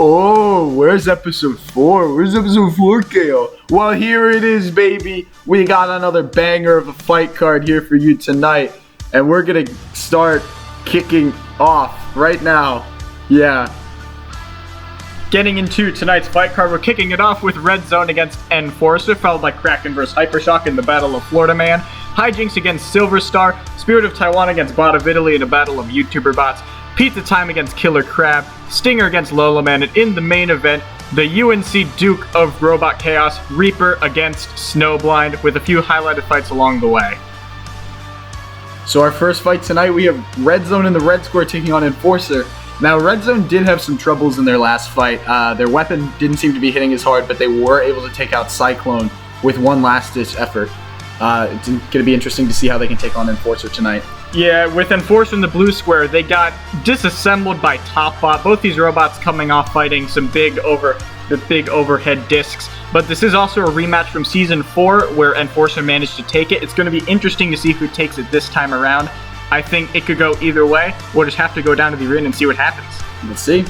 Oh, where's episode 4? Where's episode 4, KO? Well, here it is, baby. We got another banger of a fight card here for you tonight. And we're going to start kicking off right now. Yeah. Getting into tonight's fight card, we're kicking it off with Red Zone against Enforcer, followed by Kraken vs Hypershock in the Battle of Florida Man, Hijinks against Silver Star, Spirit of Taiwan against Bot of Italy in a battle of YouTuber bots, Pizza Time against Killer Crab, Stinger against Lola Man, and in the main event, the UNC Duke of Robot Chaos, Reaper against Snowblind, with a few highlighted fights along the way. So our first fight tonight, we have Red Zone in the red square taking on Enforcer. Now, Red Zone did have some troubles in their last fight. Their weapon didn't seem to be hitting as hard, but they were able to take out Cyclone with one last-ditch effort. It's going to be interesting to see how they can take on Enforcer tonight. Yeah, with Enforcer in the blue square, they got disassembled by Topbot. Both these robots coming off fighting some big overhead discs. But this is also a rematch from Season 4, where Enforcer managed to take it. It's going to be interesting to see who takes it this time around. I think it could go either way. We'll just have to go down to the arena and see what happens. Let's see.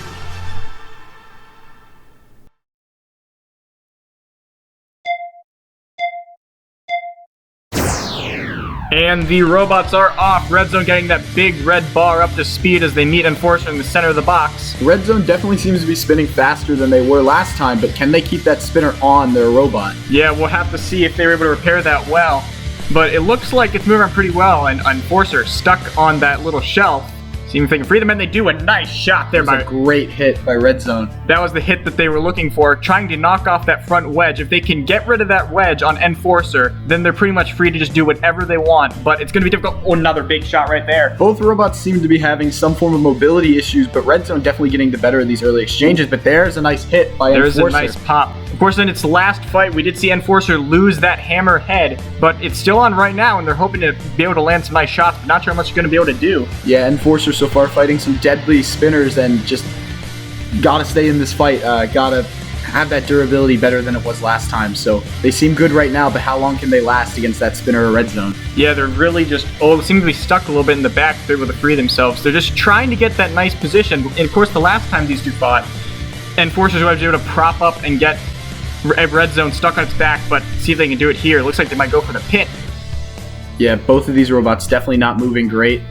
And the robots are off. Red Zone getting that big red bar up to speed as they meet Enforcer in the center of the box. Red Zone definitely seems to be spinning faster than they were last time, but can they keep that spinner on their robot? Yeah, we'll have to see if they were able to repair that well. But it looks like it's moving around pretty well, and Enforcer stuck on that little shelf. Seeing if they can free them, and they do a nice shot there. That was a great hit by Red Zone. That was the hit that they were looking for, trying to knock off that front wedge. If they can get rid of that wedge on Enforcer, then they're pretty much free to just do whatever they want. But it's going to be difficult. Oh, another big shot right there. Both robots seem to be having some form of mobility issues, but Red Zone definitely getting the better of these early exchanges. But there's a nice hit by Enforcer. There's a nice pop. Of course, in its last fight, we did see Enforcer lose that hammer head, but it's still on right now, and they're hoping to be able to land some nice shots, but not sure how much you're going to be able to do. Yeah, Enforcer so far fighting some deadly spinners, and just gotta stay in this fight. Gotta have that durability better than it was last time. So they seem good right now, but how long can they last against that spinner or Red Zone? Yeah, they're really just, seem to be stuck a little bit in the back. They're able to free themselves. They're just trying to get that nice position. And of course, the last time these two fought, Enforcers were able to prop up and get Red Zone stuck on its back, but see if they can do it here. It looks like they might go for the pit. Yeah, both of these robots definitely not moving great.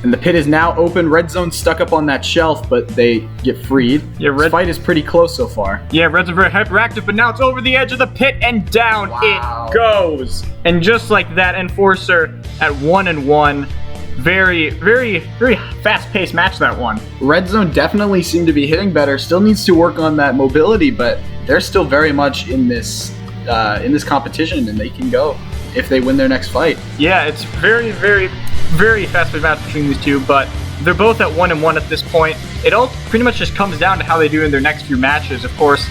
And the pit is now open. Red Zone's stuck up on that shelf, but they get freed. Yeah, this fight is pretty close so far. Yeah, Red's very hyperactive, but now it's over the edge of the pit and down it goes. And just like that, Enforcer at 1-1. Very, very, very fast-paced match, that one. Red Zone definitely seemed to be hitting better. Still needs to work on that mobility, but they're still very much in this competition, and they can go if they win their next fight. Yeah, it's very, very, very fast-paced match between these two, but they're both at 1-1 at this point. It all pretty much just comes down to how they do in their next few matches. Of course,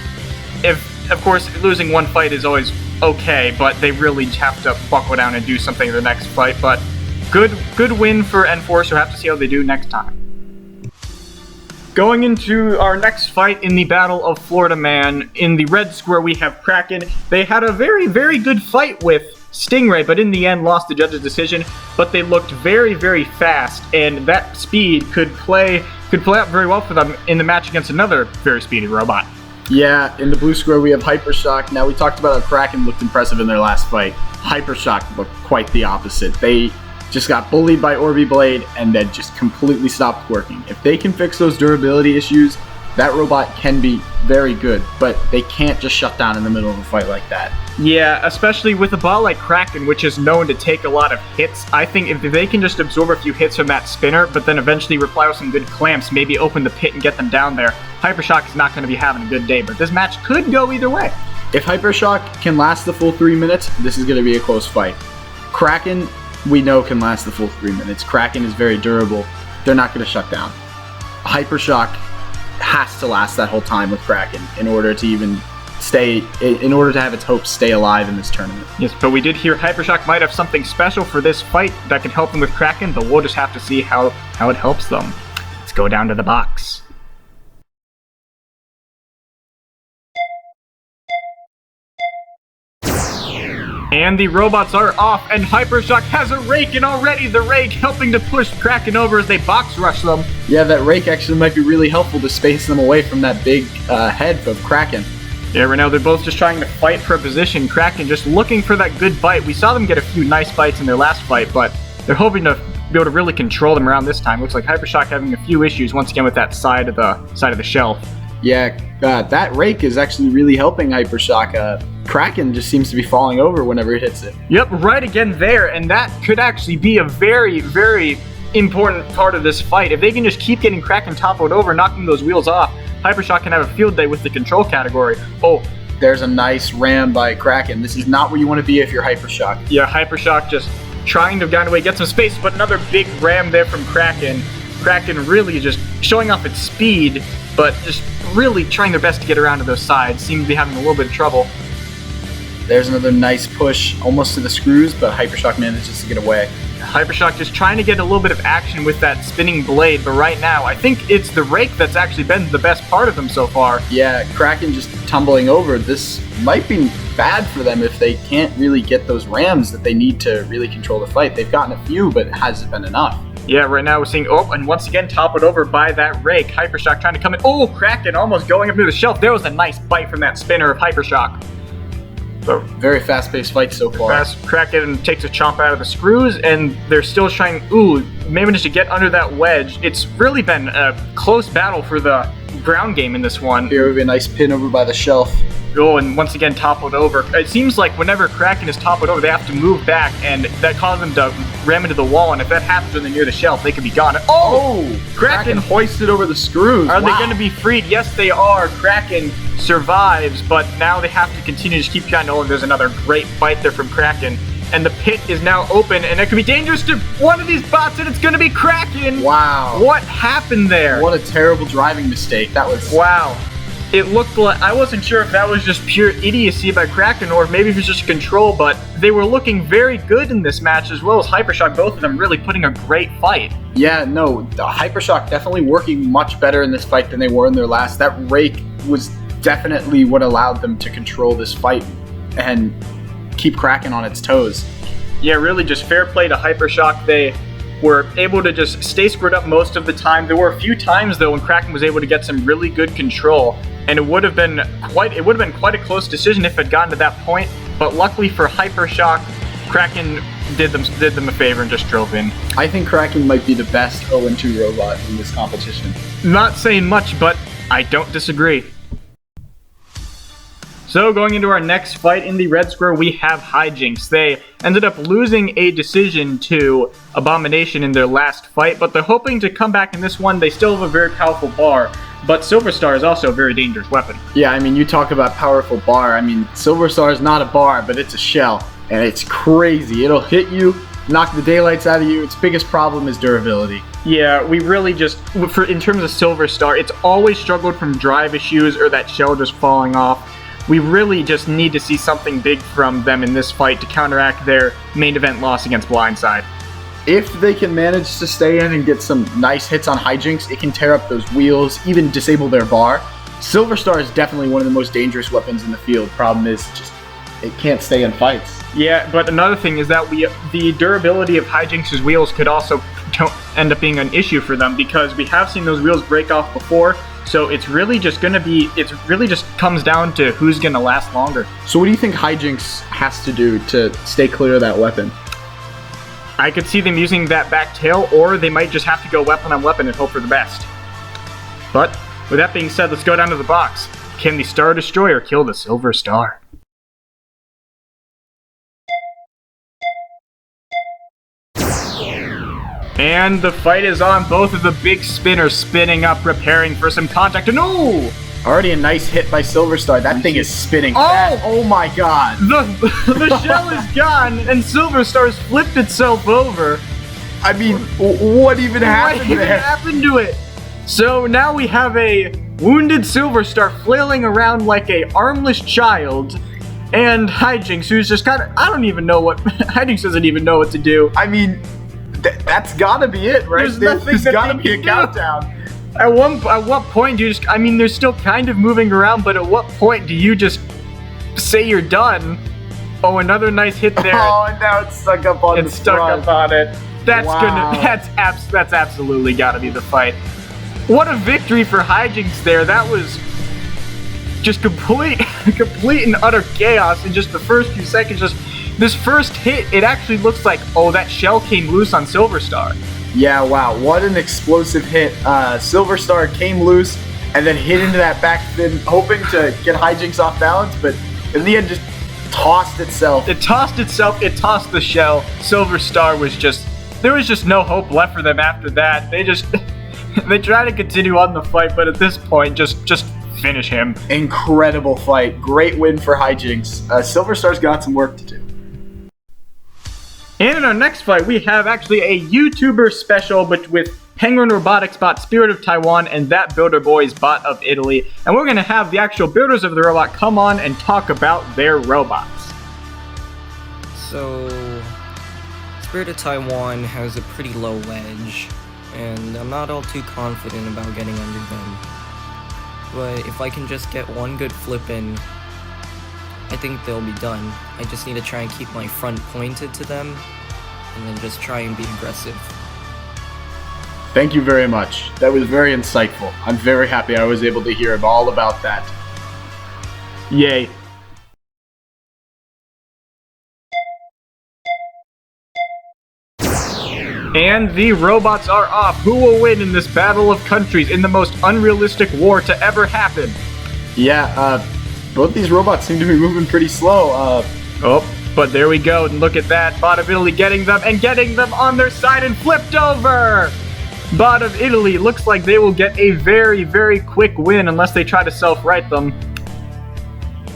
losing one fight is always okay, but they really have to buckle down and do something in the next fight. But good win for Enforcer. We'll have to see how they do next time. Going into our next fight in the Battle of Florida Man, in the red square we have Kraken. They had a very, very good fight with Stingray, but in the end lost the judge's decision. But they looked very, very fast, and that speed could play out very well for them in the match against another very speedy robot. Yeah, in the blue square we have Hypershock. Now, we talked about how Kraken looked impressive in their last fight. Hypershock looked quite the opposite. They just got bullied by Orby Blade and then just completely stopped working. If they can fix those durability issues, that robot can be very good, but they can't just shut down in the middle of a fight like that. Yeah, especially with a bot like Kraken, which is known to take a lot of hits. I think if they can just absorb a few hits from that spinner, but then eventually reply with some good clamps, maybe open the pit and get them down there, Hypershock is not going to be having a good day, but this match could go either way. If Hypershock can last the full 3 minutes, this is going to be a close fight. Kraken, we know, can last the full 3 minutes. Kraken is very durable. They're not going to shut down. Hypershock has to last that whole time with Kraken in order to have its hopes stay alive in this tournament. Yes, but we did hear Hypershock might have something special for this fight that can help them with Kraken, but we'll just have to see how it helps them. Let's go down to the box. And the robots are off, and Hypershock has a rake, and already the rake helping to push Kraken over as they box rush them. Yeah, that rake actually might be really helpful to space them away from that big head of Kraken. Yeah, right now they're both just trying to fight for a position. Kraken just looking for that good bite. We saw them get a few nice bites in their last fight, but they're hoping to be able to really control them around this time. Looks like Hypershock having a few issues once again with that side of the shelf. Yeah, that rake is actually really helping Hypershock. Kraken just seems to be falling over whenever it hits it. Yep, right again there, and that could actually be a very, very important part of this fight. If they can just keep getting Kraken toppled over, knocking those wheels off, Hypershock can have a field day with the control category. Oh, there's a nice ram by Kraken. This is not where you want to be if you're Hypershock. Yeah, Hypershock just trying to have gotten away, get some space, but another big ram there from Kraken. Kraken really just showing off its speed, but just really trying their best to get around to those sides. Seem to be having a little bit of trouble. There's another nice push almost to the screws, but Hypershock manages to get away. Hypershock just trying to get a little bit of action with that spinning blade, but right now I think it's the rake that's actually been the best part of them so far. Yeah, Kraken just tumbling over. This might be bad for them if they can't really get those rams that they need to really control the fight. They've gotten a few, but it hasn't been enough. Yeah, right now we're seeing, and once again toppled over by that rake. Hypershock trying to come in. Oh, Kraken almost going up near the shelf. There was a nice bite from that spinner of Hypershock. So, very fast-paced fight so far. Fast Kraken takes a chomp out of the screws, and they're still trying, managed to get under that wedge. It's really been a close battle for the ground game in this one. Here would be a nice pin over by the shelf. Oh, and once again toppled over. It seems like whenever Kraken is toppled over, they have to move back, and that causes them to ram into the wall, and if that happens when they're near the shelf, they could be gone. Oh! Kraken hoisted over the screws. Are they going to be freed? Yes, they are. Kraken survives, but now they have to continue to keep trying. Oh, there's another great bite there from Kraken. And the pit is now open, and it could be dangerous to one of these bots, and it's going to be Kraken! Wow. What happened there? What a terrible driving mistake. That was... Wow. It looked like, I wasn't sure if that was just pure idiocy by Kraken or if maybe it was just control, but they were looking very good in this match as well as Hypershock, both of them really putting a great fight. Yeah, no, the Hypershock definitely working much better in this fight than they were in their last. That rake was definitely what allowed them to control this fight and keep Kraken on its toes. Yeah, really just fair play to Hypershock. They were able to just stay screwed up most of the time. There were a few times though when Kraken was able to get some really good control, and it would have been quite a close decision if it had gotten to that point. But luckily for Hypershock, Kraken did them a favor and just drove in. I think Kraken might be the best 0-2 robot in this competition. Not saying much, but I don't disagree. So going into our next fight in the red square, we have Hijinks. They ended up losing a decision to Abomination in their last fight, but they're hoping to come back in this one. They still have a very powerful bar, but Silver Star is also a very dangerous weapon. Yeah, I mean, you talk about powerful bar. I mean, Silver Star is not a bar, but it's a shell, and it's crazy. It'll hit you, knock the daylights out of you. Its biggest problem is durability. Yeah, we really just, in terms of Silver Star, it's always struggled from drive issues or that shell just falling off. We really just need to see something big from them in this fight to counteract their main event loss against Blindside. If they can manage to stay in and get some nice hits on Hijinks, it can tear up those wheels, even disable their bar. Silver Star is definitely one of the most dangerous weapons in the field. Problem is, just it can't stay in fights. Yeah, but another thing is that the durability of Hijinks' wheels could also end up being an issue for them, because we have seen those wheels break off before. So it's really just comes down to who's gonna last longer. So what do you think Hijinks has to do to stay clear of that weapon? I could see them using that back tail, or they might just have to go weapon on weapon and hope for the best. But with that being said, let's go down to the box. Can the Star Destroyer kill the Silver Star? And the fight is on. Both of the big spinners spinning up, preparing for some contact. No! Already a nice hit by Silver Star. That thing is spinning fast. Oh my god. The shell is gone, and Silver Star's flipped itself over. I mean, what even happened there? What even happened to it? So now we have a wounded Silver Star flailing around like a armless child, and Hijinks, who's just kind of, I don't even know what, Hijinks doesn't even know what to do. I mean, that's gotta be it, right? There's gotta be a countdown. At what point do you just, I mean, they're still kind of moving around, but at what point do you just say you're done? Oh, another nice hit there. Oh, and now it's stuck up on It's stuck up on it. That's Wow. that's absolutely gotta be the fight. What a victory for Hijinks there. That was just complete and utter chaos in just the first few seconds. Just this first hit, it actually looks like, oh, that shell came loose on Silver Star. Yeah, wow, what an explosive hit. Silver Star came loose and then hit into that back fin, hoping to get Hijinks off balance, but in the end just tossed itself. It tossed the shell. Silver Star was there was just no hope left for them after that. They they try to continue on the fight, but at this point, just finish him. Incredible fight. Great win for Hijinks. Silver Star's got some work to do. And in our next fight, we have actually a YouTuber special, but with Penguin Robotics bot Spirit of Taiwan and That Builder Boys bot of Italy. And we're going to have the actual builders of the robot come on and talk about their robots. So, Spirit of Taiwan has a pretty low wedge, and I'm not all too confident about getting under them. But if I can just get one good flip in, I think they'll be done. I just need to try and keep my front pointed to them, and then just try and be aggressive. Thank you very much. That was very insightful. I'm very happy I was able to hear all about that. Yay. And the robots are off. Who will win in this battle of countries in the most unrealistic war to ever happen? Yeah, both these robots seem to be moving pretty slow. Oh, but there we go. And look at that. Bot of Italy getting them on their side and flipped over. Bot of Italy looks like they will get a very, very quick win unless they try to self-right them.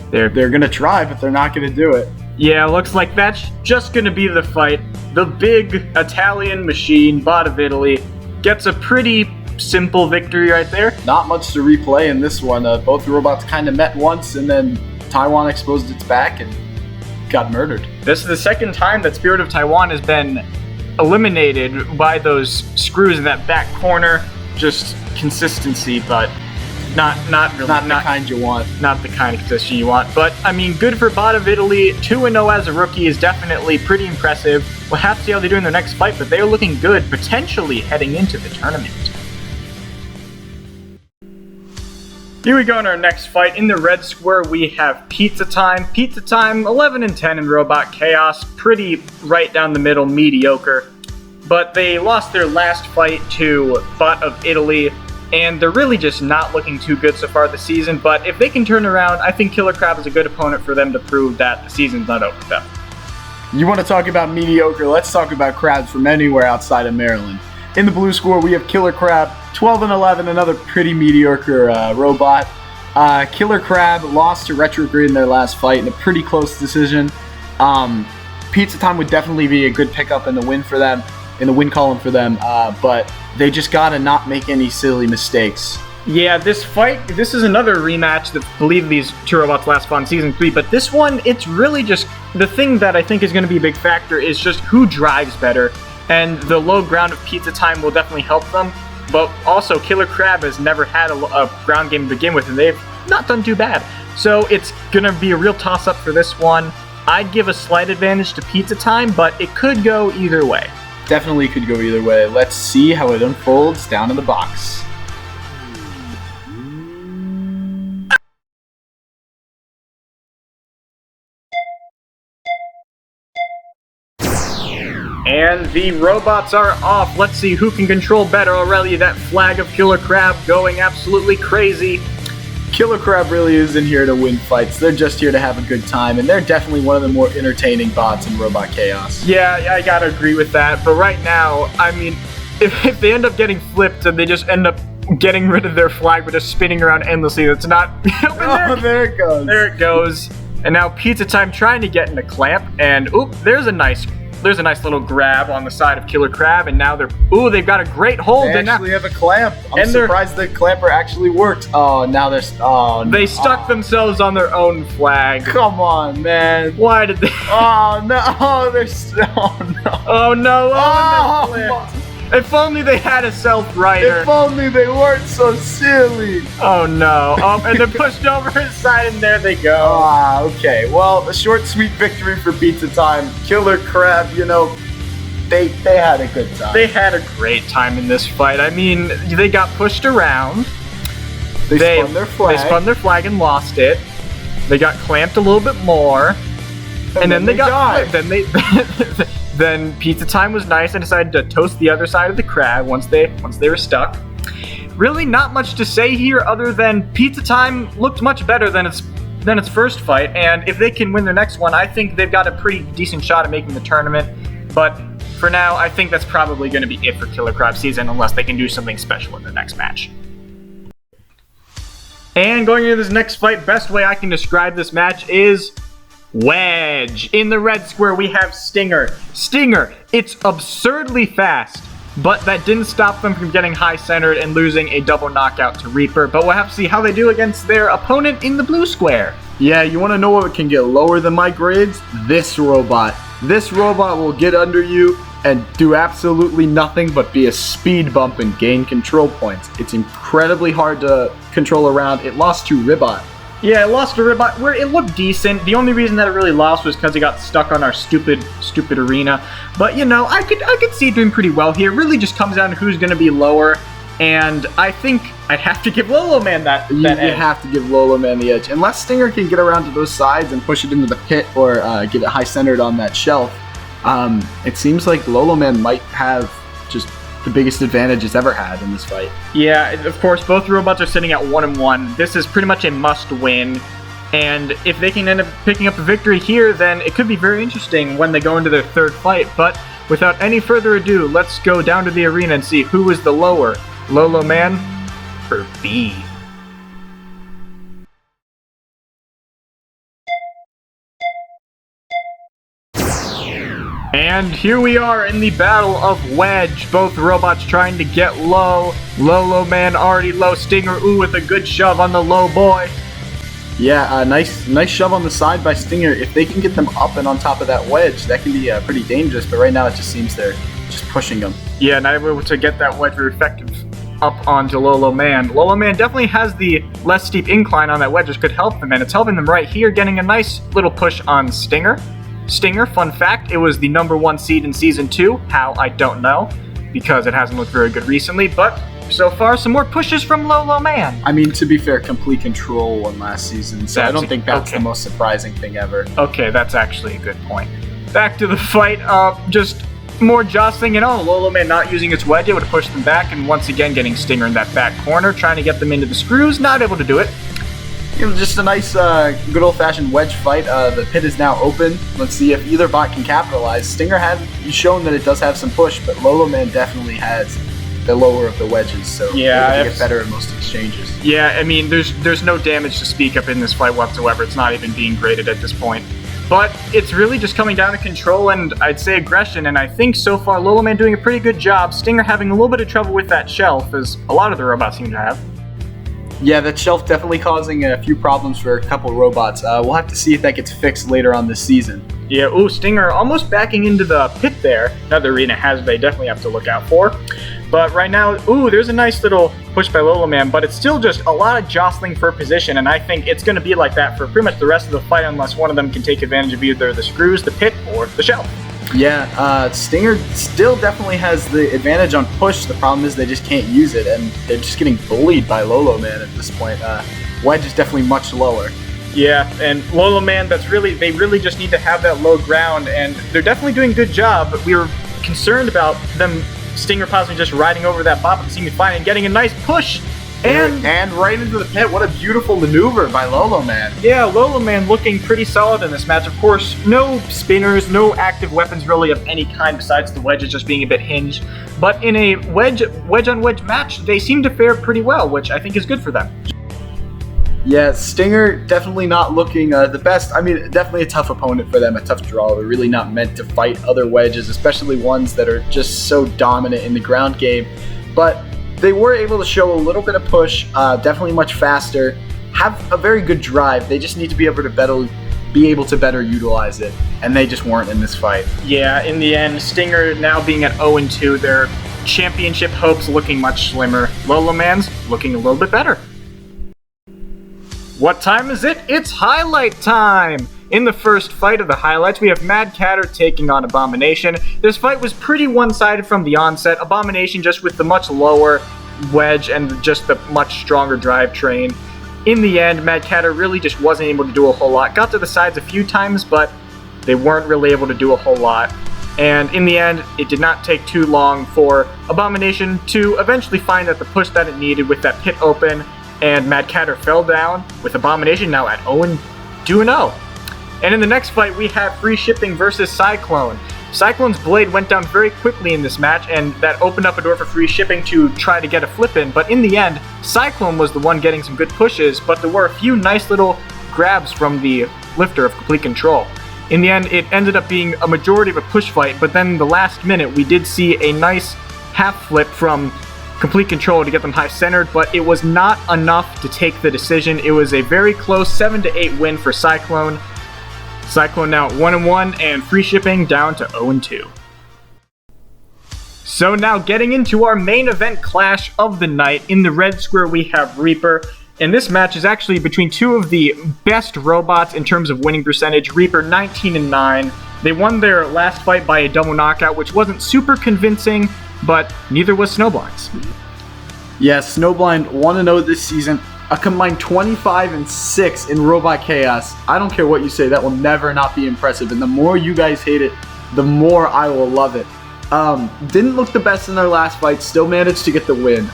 They're gonna try, but they're not gonna do it. Yeah, looks like that's just gonna be the fight. The big Italian machine, Bot of Italy, gets a pretty simple victory right there. Not much to replay in this one. Both robots kind of met once, and then Taiwan exposed its back and got murdered. This is the second time that Spirit of Taiwan has been eliminated by those screws in that back corner. Just consistency, but not really. Not the kind you want. Not the kind of consistency you want. But, I mean, good for Bot of Italy. 2-0 as a rookie is definitely pretty impressive. We'll have to see how they do in their next fight, but they are looking good, potentially heading into the tournament. Here we go in our next fight. In the red square, we have Pizza Time. Pizza Time, 11 and 10 in Robot Chaos. Pretty right down the middle, mediocre. But they lost their last fight to Bot of Italy, and they're really just not looking too good so far this season. But if they can turn around, I think Killer Crab is a good opponent for them to prove that the season's not over with them. You want to talk about mediocre? Let's talk about crabs from anywhere outside of Maryland. In the blue score, we have Killer Crab, 12 and 11, another pretty mediocre robot. Killer Crab lost to Retrograde in their last fight in a pretty close decision. Pizza Time would definitely be a good pickup in the win for them, in the win column for them, but they just gotta not make any silly mistakes. Yeah, this is another rematch that I believe these two robots last fought in Season 3, but this one, it's really just, the thing that I think is going to be a big factor is just who drives better, and the low ground of Pizza Time will definitely help them, but also Killer Crab has never had a ground game to begin with, and they've not done too bad. So it's going to be a real toss-up for this one. I'd give a slight advantage to Pizza Time, but it could go either way. Definitely could go either way. Let's see how it unfolds down in the box. And the robots are off. Let's see who can control better. Already that flag of Killer Crab going absolutely crazy. Killer Crab really isn't here to win fights. They're just here to have a good time, and they're definitely one of the more entertaining bots in Robot Chaos. Yeah, I gotta agree with that. But right now, I mean, if they end up getting flipped and they just end up getting rid of their flag but just spinning around endlessly, that's not... Oh, there it goes. There it goes. And now Pizza Time trying to get in a clamp, and oop, there's a nice little grab on the side of Killer Crab, and now they've got a great hold. They actually have a clamp. I'm surprised the clamper actually worked. Oh, now they stuck themselves on their own flag. Come on, man. Why did they? Oh no! Oh no! Oh no! Oh, If only they had a self-rider. If only they weren't so silly. Oh no. And they're pushed over his side, and there they go. Ah, okay. Well, a short, sweet victory for Pizza Time. Killer Crab, you know, they had a good time. They had a great time in this fight. I mean, they got pushed around. They spun their flag. They spun their flag and lost it. They got clamped a little bit more. And then they got died. Then Pizza Time was nice and decided to toast the other side of the crab once they were stuck. Really not much to say here other than Pizza Time looked much better than its first fight, and if they can win their next one, I think they've got a pretty decent shot at making the tournament. But for now, I think that's probably going to be it for Killer Crab season unless they can do something special in the next match. And going into this next fight, best way I can describe this match is Wedge. In the red square, we have Stinger. Stinger, it's absurdly fast, but that didn't stop them from getting high-centered and losing a double knockout to Reaper. But we'll have to see how they do against their opponent in the blue square. Yeah, you want to know what can get lower than my grades? This robot. This robot will get under you and do absolutely nothing but be a speed bump and gain control points. It's incredibly hard to control around. It lost to Ribot. Yeah, it lost to Ribot, where it looked decent. The only reason that it really lost was because it got stuck on our stupid arena. But, you know, I could see it doing pretty well here. It really just comes down to who's going to be lower. And I think I'd have to give Lolo Man that You edge. have to give Lolo Man the edge. Unless Stinger can get around to those sides and push it into the pit or get it high-centered on that shelf, it seems like Lolo Man might have just the biggest advantage it's ever had in this fight. Yeah, of course, both robots are sitting at 1-1. This is pretty much a must-win. And if they can end up picking up a victory here, then it could be very interesting when they go into their third fight. But without any further ado, let's go down to the arena and see who is the lower, Lolo Man or B. And here we are in the battle of Wedge. Both robots trying to get low. Lolo Man already low. Stinger, ooh, with a good shove on the low boy. Yeah, nice shove on the side by Stinger. If they can get them up and on top of that wedge, that can be pretty dangerous. But right now it just seems they're just pushing them. Yeah, not able to get that wedge very effective up onto Lolo Man. Lolo Man definitely has the less steep incline on that wedge, which could help them, and it's helping them right here, getting a nice little push on Stinger. Stinger, fun fact, it was the #1 seed in Season 2. How, I don't know, because it hasn't looked very good recently, but so far, some more pushes from Lolo Man. I mean, to be fair, complete control won last season, so I don't think that's okay. the most surprising thing ever. Okay, that's actually a good point. Back to the fight, just more jostling and all. Lolo Man not using its wedge, able to push them back, and once again getting Stinger in that back corner, trying to get them into the screws, not able to do it. You know, just a nice, good old-fashioned wedge fight. The pit is now open. Let's see if either bot can capitalize. Stinger has shown that it does have some push, but Lolo Man definitely has the lower of the wedges, so yeah, it'll get better in most exchanges. Yeah, I mean, there's no damage to speak of in this fight whatsoever. It's not even being graded at this point. But it's really just coming down to control and I'd say aggression, and I think so far Lolo Man doing a pretty good job. Stinger having a little bit of trouble with that shelf, as a lot of the robots seem to have. Yeah, that shelf definitely causing a few problems for a couple robots. We'll have to see if that gets fixed later on this season. Yeah, ooh, Stinger almost backing into the pit there. Another arena has they definitely have to look out for. But right now, ooh, there's a nice little push by Lolo Man, but it's still just a lot of jostling for position, and I think it's going to be like that for pretty much the rest of the fight unless one of them can take advantage of either the screws, the pit, or the shelf. Yeah, Stinger still definitely has the advantage on push. The problem is they just can't use it, and they're just getting bullied by Lolo Man at this point. Wedge is definitely much lower. Yeah, and Lolo Man, they really just need to have that low ground, and they're definitely doing a good job, but we were concerned about them, Stinger possibly just riding over that bop and seeming fine and getting a nice push. And right into the pit. What a beautiful maneuver by Lolo Man. Yeah, Lolo Man looking pretty solid in this match. Of course, no spinners, no active weapons really of any kind besides the wedges just being a bit hinged. But in a wedge-on-wedge match, they seem to fare pretty well, which I think is good for them. Yeah, Stinger definitely not looking the best. I mean, definitely a tough opponent for them, a tough draw. They're really not meant to fight other wedges, especially ones that are just so dominant in the ground game. But they were able to show a little bit of push, definitely much faster, have a very good drive. They just need to be able to better utilize it, and they just weren't in this fight. Yeah, in the end, Stinger now being at 0-2, they're championship hopes looking much slimmer. Lolo Man's looking a little bit better. What time is it? It's highlight time! In the first fight of the highlights, we have Mad Catter taking on Abomination. This fight was pretty one-sided from the onset. Abomination just with the much lower wedge and just the much stronger drivetrain. In the end, Mad Catter really just wasn't able to do a whole lot. Got to the sides a few times, but they weren't really able to do a whole lot. And in the end, it did not take too long for Abomination to eventually find that the push that it needed with that pit open, and Mad Catter fell down, with Abomination now at 0-2-0. And in the next fight, we have Free Shipping versus Cyclone. Cyclone's blade went down very quickly in this match, and that opened up a door for Free Shipping to try to get a flip in, but in the end, Cyclone was the one getting some good pushes, but there were a few nice little grabs from the lifter of Complete Control. In the end, it ended up being a majority of a push fight, but then the last minute, we did see a nice half flip from Complete Control to get them high-centered, but it was not enough to take the decision. It was a very close 7-8 win for Cyclone. Cyclone now at 1-1, and Free Shipping down to 0-2. So now getting into our main event clash of the night. In the red square we have Reaper, and this match is actually between two of the best robots in terms of winning percentage. Reaper 19-9. They won their last fight by a double knockout, which wasn't super convincing, but neither was Snowblind's. Yeah, Snowblind 1-0 this season. A combined 25-6 in Robot Chaos. I don't care what you say, that will never not be impressive. And the more you guys hate it, the more I will love it. Didn't look the best in their last fight, still managed to get the win.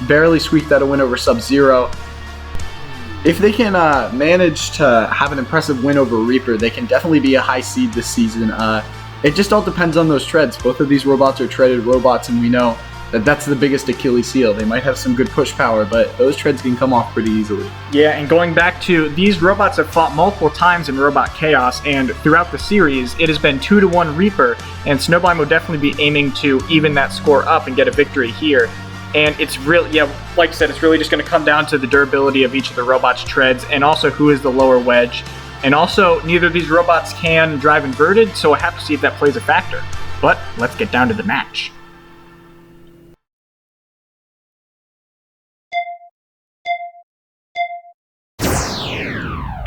Barely squeaked out a win over Sub-Zero. If they can manage to have an impressive win over Reaper, they can definitely be a high seed this season. It just all depends on those treads. Both of these robots are treaded robots, and we know that that's the biggest Achilles heel. They might have some good push power, but those treads can come off pretty easily. Yeah, and going back to, these robots have fought multiple times in Robot Chaos, and throughout the series, it has been 2-1 Reaper, and Snowblind will definitely be aiming to even that score up and get a victory here. And it's really, yeah, like I said, it's really just going to come down to the durability of each of the robots' treads, and also who is the lower wedge. And also, neither of these robots can drive inverted, so we'll have to see if that plays a factor. But let's get down to the match.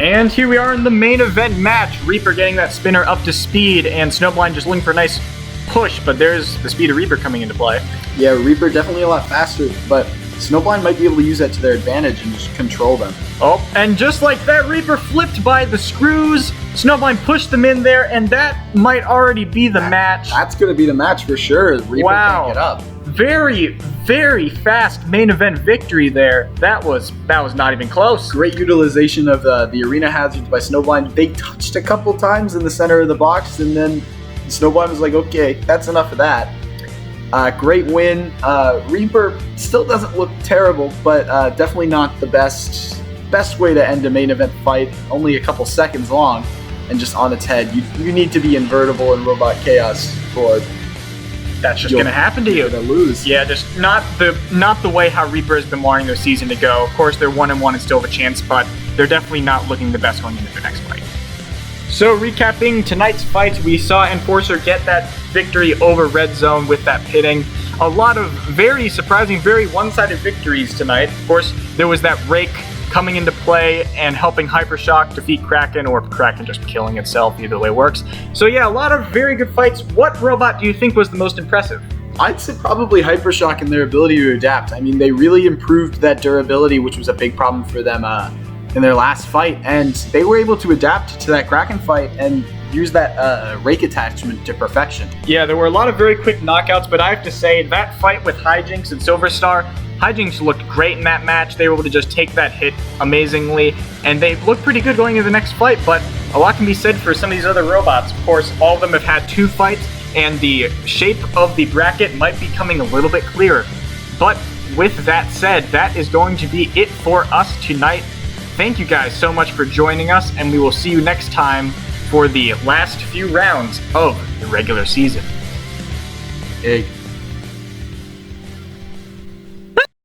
And here we are in the main event match. Reaper getting that spinner up to speed, and Snowblind just looking for a nice push, but there's the speed of Reaper coming into play. Yeah, Reaper definitely a lot faster, but Snowblind might be able to use that to their advantage and just control them. Oh, and just like that, Reaper flipped by the screws. Snowblind pushed them in there, and that might already be the match. That's going to be the match for sure. Reaper can't get up. Very, very fast main event victory there. That was not even close. Great utilization of the arena hazards by Snowblind. They touched a couple times in the center of the box, and then Snowblind was like, okay, that's enough of that. Great win. Reaper still doesn't look terrible, but definitely not the best way to end a main event fight. Only a couple seconds long and just on its head. You need to be invertible in Robot Chaos for that's just going to happen to you. You're going to lose. Yeah, just not the way how Reaper has been wanting their season to go. Of course, they're 1-1 and still have a chance, but they're definitely not looking the best going into their next fight. So recapping tonight's fights, we saw Enforcer get that victory over Red Zone with that pitting. A lot of very surprising, very one-sided victories tonight. Of course, there was that rake coming into play and helping Hypershock defeat Kraken, or Kraken just killing itself, either way works. So yeah, a lot of very good fights. What robot do you think was the most impressive? I'd say probably Hypershock and their ability to adapt. I mean, they really improved that durability, which was a big problem for them in their last fight, and they were able to adapt to that Kraken fight and use that rake attachment to perfection. Yeah, there were a lot of very quick knockouts, but I have to say, that fight with Hijinks and Silver Star, Hijinks looked great in that match. They were able to just take that hit amazingly, and they looked pretty good going into the next fight, but a lot can be said for some of these other robots. Of course, all of them have had 2 fights, and the shape of the bracket might be coming a little bit clearer. But with that said, that is going to be it for us tonight. Thank you guys so much for joining us, and we will see you next time for the last few rounds of the regular season. Hey.